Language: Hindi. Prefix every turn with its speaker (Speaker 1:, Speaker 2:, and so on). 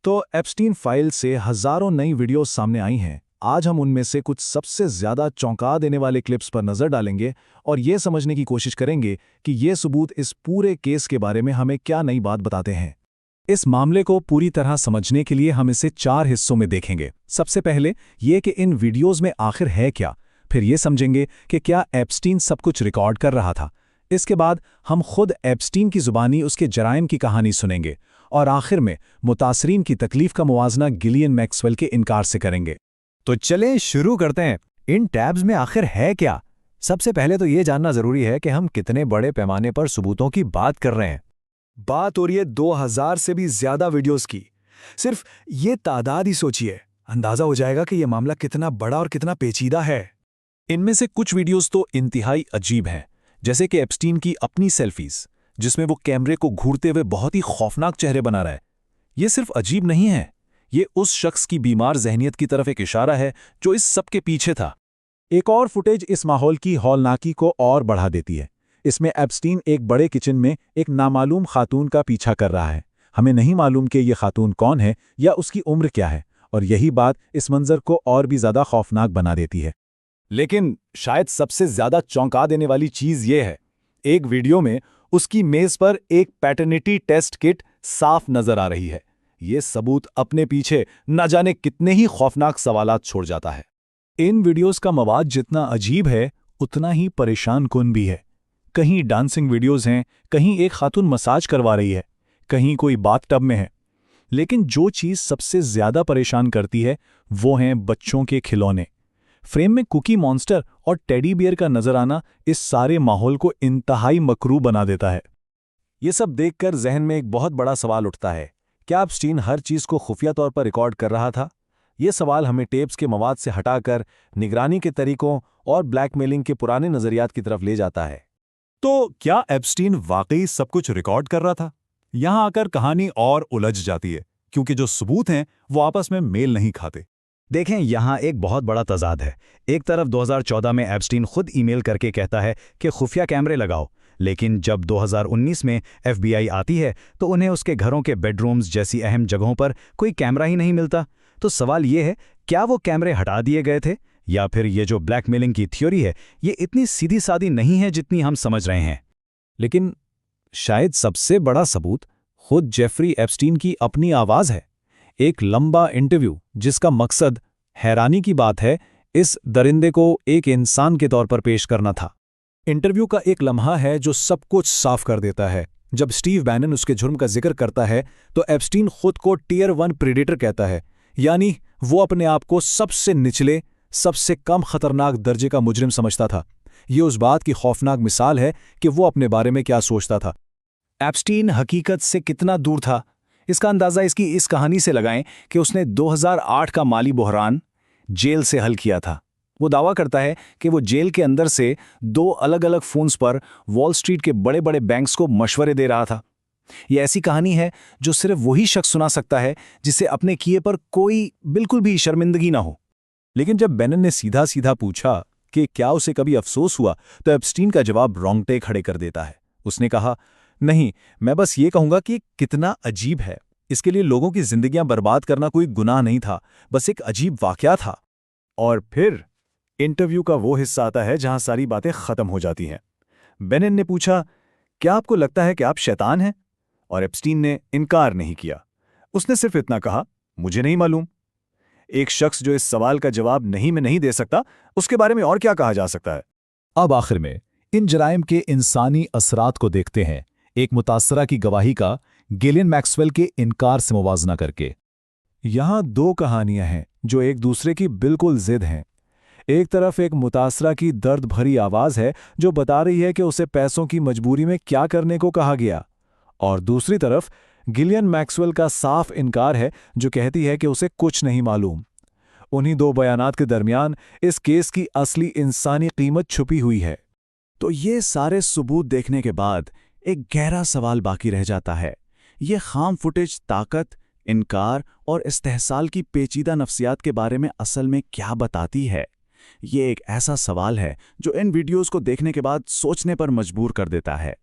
Speaker 1: तो एप्स्टीन फाइल से हजारों नई वीडियोस सामने आई हैं। आज हम उनमें से कुछ सबसे ज्यादा चौंका देने वाले क्लिप्स पर नजर डालेंगे और ये समझने की कोशिश करेंगे कि ये सबूत इस पूरे केस के बारे में हमें क्या नई बात बताते हैं। इस मामले को पूरी तरह समझने के लिए हम इसे 4 हिस्सों में देखेंगे। सबसे पहले ये कि इन वीडियोस में आखिर है क्या, फिर ये समझेंगे कि क्या एप्स्टीन सब कुछ रिकॉर्ड कर रहा था। इसके बाद हम खुद एप्स्टीन की जुबानी उसके जराइम की कहानी सुनेंगे और आखिर में मुतासरीन की तकलीफ का मुवाजना गिलियन मैक्सवेल के इनकार से करेंगे।
Speaker 2: तो चलें शुरू करते हैं। इन टैब्स में आखिर है क्या? सबसे पहले तो ये जानना जरूरी है कि हम कितने बड़े पैमाने पर सबूतों की बात कर रहे हैं।
Speaker 3: बात हो रही है 2000 से भी ज्यादा वीडियोस की। सिर्फ ये तादाद ही सोचिए, अंदाजा हो जाएगा कि यह मामला कितना बड़ा और कितना पेचीदा है।
Speaker 1: इनमें से कुछ वीडियोस तो इंतहाई अजीब हैं, जैसे कि एप्स्टीन की अपनी सेल्फीज, जिसमें वो कैमरे को घूरते हुए बहुत ही खौफनाक चेहरे बना रहा है। ये सिर्फ अजीब नहीं है, ये उस शख्स की बीमार जहनियत की तरफ एक इशारा है जो इस सब के पीछे था। एक और फुटेज इस माहौल की हौलनाकी को और बढ़ा देती है। इसमें एप्स्टीन एक बड़े किचन में एक नामालूम खातून का पीछा कर रहा है। हमें नहीं मालूम कि यह खातून कौन है या उसकी उम्र क्या है, और यही बात इस मंजर को और भी ज्यादा खौफनाक बना देती है।
Speaker 2: लेकिन शायद सबसे ज्यादा चौंका देने वाली चीज ये है, एक वीडियो में उसकी मेज पर एक पैटर्निटी टेस्ट किट साफ नजर आ रही है। ये सबूत अपने पीछे न जाने कितने ही खौफनाक सवालात छोड़ जाता है।
Speaker 1: इन वीडियोस का मवाद जितना अजीब है उतना ही परेशान कुन भी है। कहीं डांसिंग वीडियोस हैं, कहीं एक खातून मसाज करवा रही है, कहीं कोई बाथटब में है। लेकिन जो चीज़ सबसे ज्यादा परेशान करती है वो हैं बच्चों के खिलौने। फ्रेम में कुकी मॉन्स्टर और टेडी बियर का नजर आना इस सारे माहौल को इंतहाई मकरू बना देता है। ये सब देखकर जहन में एक बहुत बड़ा सवाल उठता है, क्या एप्स्टीन हर चीज़ को खुफिया तौर पर रिकॉर्ड कर रहा था? ये सवाल हमें टेप्स के मवाद से हटाकर निगरानी के तरीकों और ब्लैकमेलिंग के पुराने नजरियात की तरफ ले जाता है।
Speaker 2: तो क्या एप्स्टीन वाकई सब कुछ रिकॉर्ड कर रहा था? यहां आकर कहानी और उलझ जाती है, क्योंकि जो सबूत हैं वो आपस में मेल नहीं खाते।
Speaker 4: देखें, यहाँ एक बहुत बड़ा तजाद है। एक तरफ 2014 में एप्स्टीन खुद ईमेल करके कहता है कि खुफिया कैमरे लगाओ, लेकिन जब 2019 में FBI आती है तो उन्हें उसके घरों के बेडरूम्स जैसी अहम जगहों पर कोई कैमरा ही नहीं मिलता। तो सवाल ये है, क्या वो कैमरे हटा दिए गए थे, या फिर ये जो ब्लैकमेलिंग की थ्योरी है ये इतनी सीधी सादी नहीं है जितनी हम समझ रहे हैं।
Speaker 1: लेकिन शायद सबसे बड़ा सबूत खुद जेफरी एप्स्टीन की अपनी आवाज़ है। एक लंबा इंटरव्यू जिसका मकसद, हैरानी की बात है, इस दरिंदे को एक इंसान के तौर पर पेश करना था। इंटरव्यू का एक लम्हा है जो सब कुछ साफ कर देता है। जब स्टीव बैनन उसके जुर्म का जिक्र करता है तो एप्स्टीन खुद को टियर 1 प्रेडेटर कहता है, यानी वो अपने आप को सबसे निचले, सबसे कम खतरनाक दर्जे का मुजरिम समझता था। ये उस बात की खौफनाक मिसाल है कि वो अपने बारे में क्या सोचता था। एप्स्टीन हकीकत से कितना दूर था, इसका अंदाज़ा इसकी इस कहानी से लगाएं कि उसने 2008 का माली बहरान जेल से हल किया था। वो दावा करता है कि वो जेल के अंदर से 2 अलग अलग फोन्स पर वॉल स्ट्रीट के बड़े बड़े बैंक्स को मशवरे दे रहा था। ये ऐसी कहानी है जो सिर्फ वही शख्स सुना सकता है जिसे अपने किए पर कोई बिल्कुल भी शर्मिंदगी ना हो। लेकिन जब बैनन ने सीधा सीधा पूछा कि क्या उसे कभी अफसोस हुआ, तो एप्स्टीन का जवाब रोंगटे खड़े कर देता है। उसने कहा, नहीं, मैं बस ये कहूंगा कि कितना अजीब है। इसके लिए लोगों की जिंदगियां बर्बाद करना कोई गुनाह नहीं था, बस एक अजीब वाकया था।
Speaker 2: और फिर इंटरव्यू का वो हिस्सा आता है जहां सारी बातें खत्म हो जाती हैं। बेनेन ने पूछा, क्या आपको लगता है कि आप शैतान हैं? और एप्स्टीन ने इनकार नहीं किया। उसने सिर्फ इतना कहा, मुझे नहीं मालूम। एक शख्स जो इस सवाल का जवाब नहीं में नहीं दे सकता, उसके बारे में और क्या कहा जा सकता है?
Speaker 1: अब आखिर में इन जराइम के इंसानी असरात को देखते हैं, एक मुतासरा की गवाही का गिलियन मैक्सवेल के इनकार से मुवाजना करके। यहां 2 कहानियां हैं जो एक दूसरे की बिल्कुल जिद हैं। एक तरफ एक मुतासरा की दर्द भरी आवाज है जो बता रही है कि उसे पैसों की मजबूरी में क्या करने को कहा गया, और दूसरी तरफ गिलियन मैक्सवेल का साफ इनकार है जो कहती है कि उसे कुछ नहीं मालूम। उन्हीं 2 बयानात के दरमियान इस केस की असली इंसानी कीमत छुपी हुई है। तो ये सारे सबूत देखने के बाद एक गहरा सवाल बाकी रह जाता है, ये खाम फुटेज ताकत, इनकार और इस्तेहसाल की पेचीदा नफ्सियात के बारे में असल में क्या बताती है? ये एक ऐसा सवाल है जो इन वीडियोस को देखने के बाद सोचने पर मजबूर कर देता है।